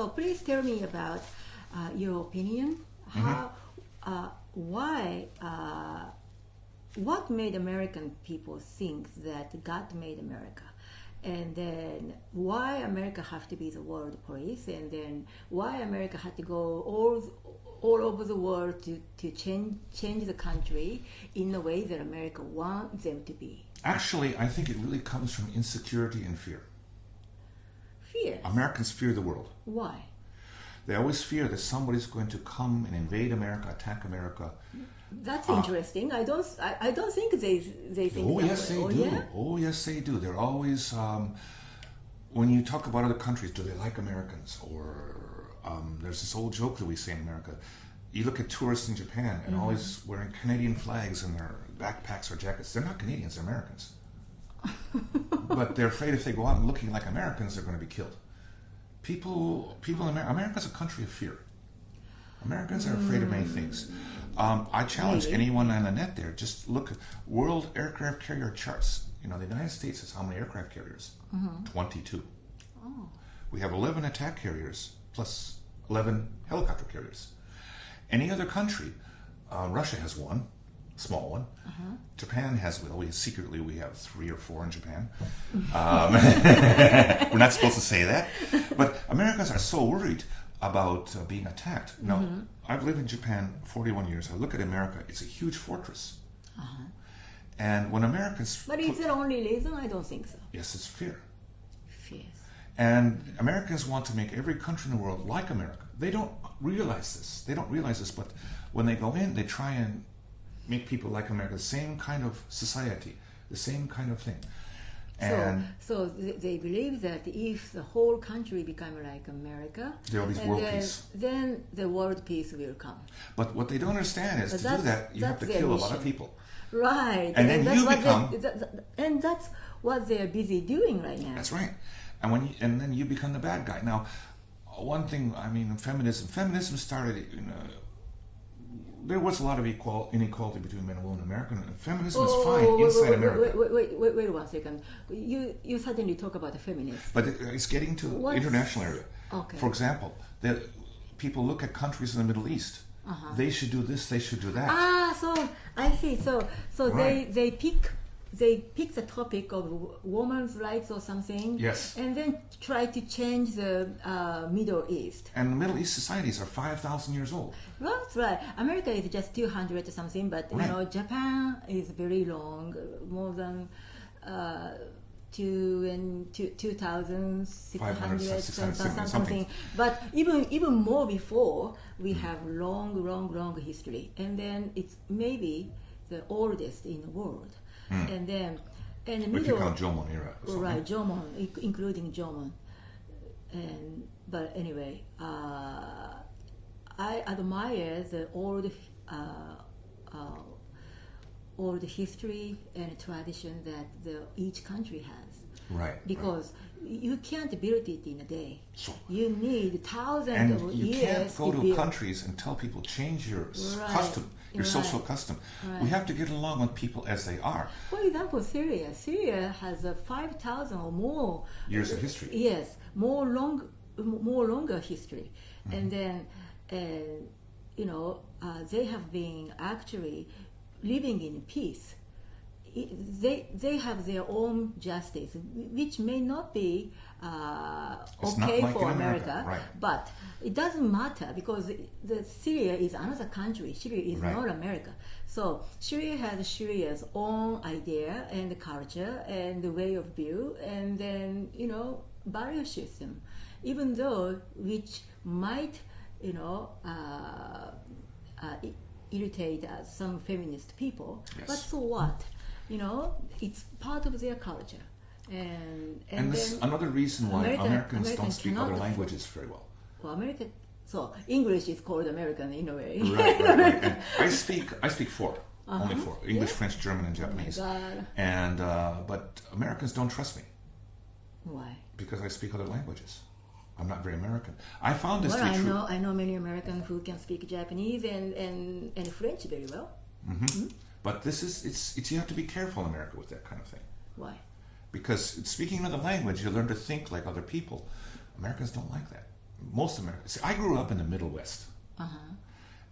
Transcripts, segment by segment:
So please tell me about your opinion. What made American people think that God made America? And then why America have to be the world police? And then why America had to go all over the world to change the country in the way that America wants them to be? Actually, I think it really comes from insecurity and fear. Fear? Americans fear the world. Why? They always fear that somebody's going to come and invade America, attack America. That's interesting. I don't think they think Oh, that yes, way. they do. Yeah? Oh, yes, they do. They're always, when you talk about other countries, do they like Americans? Or there's this old joke that we say in America. You look at tourists in Japan and always wearing Canadian flags in their backpacks or jackets. They're not Canadians, they're Americans. But they're afraid if they go out and looking like Americans, they're going to be killed. People in America's a country of fear. Americans are afraid of many things. I challenge anyone on the net there, just look at world aircraft carrier charts. You know, the United States has how many aircraft carriers? 22. Oh. We have 11 attack carriers plus 11 helicopter carriers. Any other country, Russia has one, small one. Japan has, well, secretly we have 3 or 4 in Japan. We're not supposed to say that. But Americans are so worried about being attacked. Now, I've lived in Japan 41 years. I look at America, it's a huge fortress. And when Americans... But is it only reason? I don't think so. Yes, it's fear. Fear. And Americans want to make every country in the world like America. They don't realize this. But when they go in, they try and make people like America, the same kind of society, the same kind of thing. And so they believe that if the whole country become like America, there will be world peace. Then the world peace will come. But what they don't understand is to do that, you have to kill a lot of people. Right. And then you become... And that's what they're busy doing right now. That's right. And then you become the bad guy. Now, one thing, I mean, feminism started, there was a lot of inequality between men and women in America, and feminism is fine inside America. Wait 1 second. You suddenly talk about the feminists. But it's getting to international area. Okay. For example, people look at countries in the Middle East. They should do this, they should do that. So I see. So Right. they pick the topic of women's rights or something. Yes. And then try to change the Middle East. And the Middle East societies are 5,000 years old. Well, that's right. America is just 200 or something, but Right. Japan is very long, more than 2,600 something. But even more before, we have long history, and then it's maybe the oldest in the world. And then the If middle, you count Jomon era. Or something. right, Jomon, including Jomon. But anyway, I admire the old history and tradition that each country has. Right. Because you can't build it in a day. So, you need thousands and of you years can't go to build. countries and tell people change your Right. custom, your social Right. custom. Right. We have to get along with people as they are. For example, Syria. Syria has 5,000 or more Years of history. Yes, more longer history, and then they have been actually living in peace. They have their own justice, which may not be It's okay not like for in America, right. but it doesn't matter because the Syria is another country. Syria is Right. not America. So Syria has Syria's own idea and culture and the way of view, and then value system, even though which might irritate some feminist people. Yes. But so what? It's part of their culture. And this then another reason why Americans don't speak cannot other afford- languages very well. Well, so English is called American in a way. Right. And I speak 4, only 4: English, Yeah. French, German, and Japanese. Oh my God. And but Americans don't trust me Why? because I speak other languages. I'm not very American. I found this Well, to be true. I know many Americans who can speak Japanese and French very well. But this is you have to be careful in America with that kind of thing. Why? Because speaking another language, you learn to think like other people. Americans don't like that. most Americans. See, I grew up in the Middle West.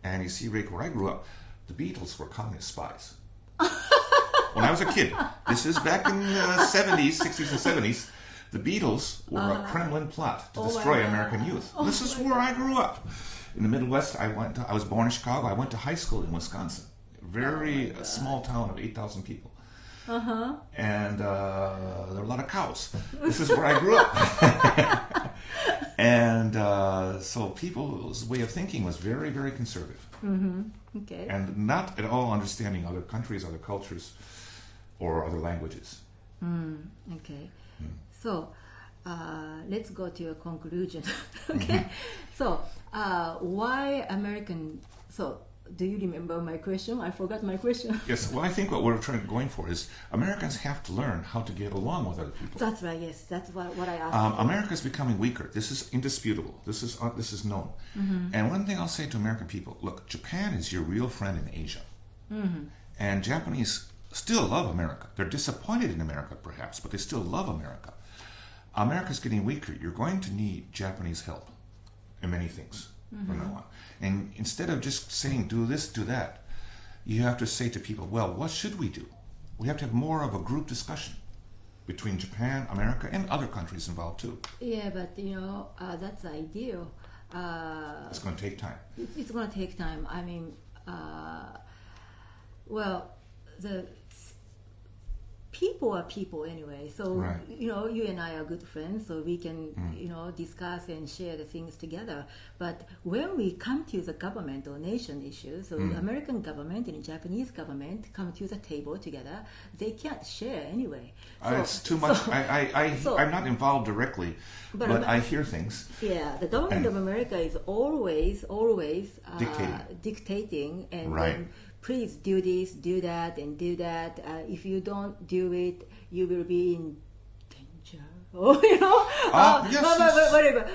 And you see, Reiko, where I grew up, the Beatles were communist spies. When I was a kid, this is back in the 60s and 70s, the Beatles were a Kremlin plot to destroy American youth. This is where I grew up. In the Midwest, I was born in Chicago. I went to high school in Wisconsin. Very small town of 8,000 people. And there were a lot of cows. This is where I grew up. And so people's way of thinking was very, very conservative. Okay. And not at all understanding other countries, other cultures, or other languages. Okay. So let's go to a conclusion. Okay. So why American? So do you remember my question? I forgot my question. Yes. Well, I think what we're going for is Americans have to learn how to get along with other people. That's right. Yes, that's what I asked. America is becoming weaker. This is indisputable. This is known. And one thing I'll say to American people: look, Japan is your real friend in Asia, and Japanese still love America. They're disappointed in America, perhaps, but they still love America. America's getting weaker. You're going to need Japanese help in many things from now on. And instead of just saying, do this, do that, you have to say to people, well, what should we do? We have to have more of a group discussion between Japan, America, and other countries involved too. Yeah, but that's ideal. It's going to take time. It's going to take time. I mean, well, the people are people anyway. So Right. you and I are good friends, so we can discuss and share the things together. But when we come to the government or nation issues, so the American government and the Japanese government come to the table together, they can't share anyway. So, it's too much. I'm not involved directly, but I hear things. Yeah, the government of America is always dictating and Right. then, please do this, do that, and do that. If you don't do it, you will be in danger.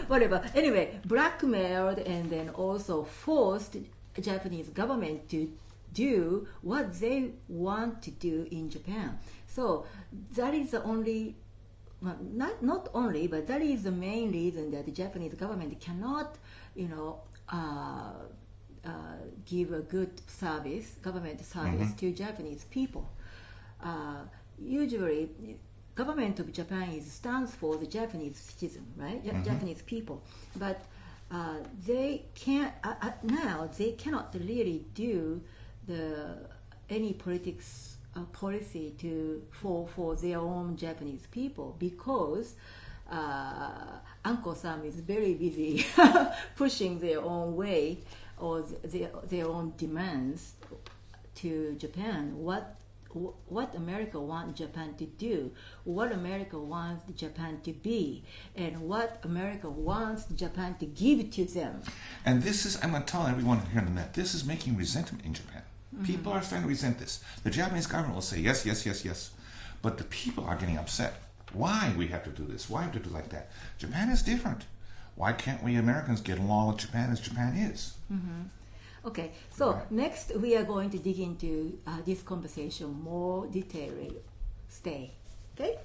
Whatever. Anyway, blackmailed and then also forced Japanese government to do what they want to do in Japan. So that is the only, well, not only, but that is the main reason that the Japanese government cannot, give a good government service to Japanese people. Usually, government of Japan stands for the Japanese citizen, right? Japanese people, but they can't now. They cannot really do any policy for their own Japanese people because Uncle Sam is very busy pushing their own way or their own demands to Japan. What America wants Japan to do, what America wants Japan to be, and what America wants Japan to give to them. And this is, I'm going to tell everyone here in the net, this is making resentment in Japan. People are starting to resent this. The Japanese government will say yes, yes, yes, yes. But the people are getting upset. Why we have to do this? Why have to do like that? Japan is different. Why can't we Americans get along with Japan as Japan is? Okay, so next we are going to dig into this conversation more detailedly. Stay, okay?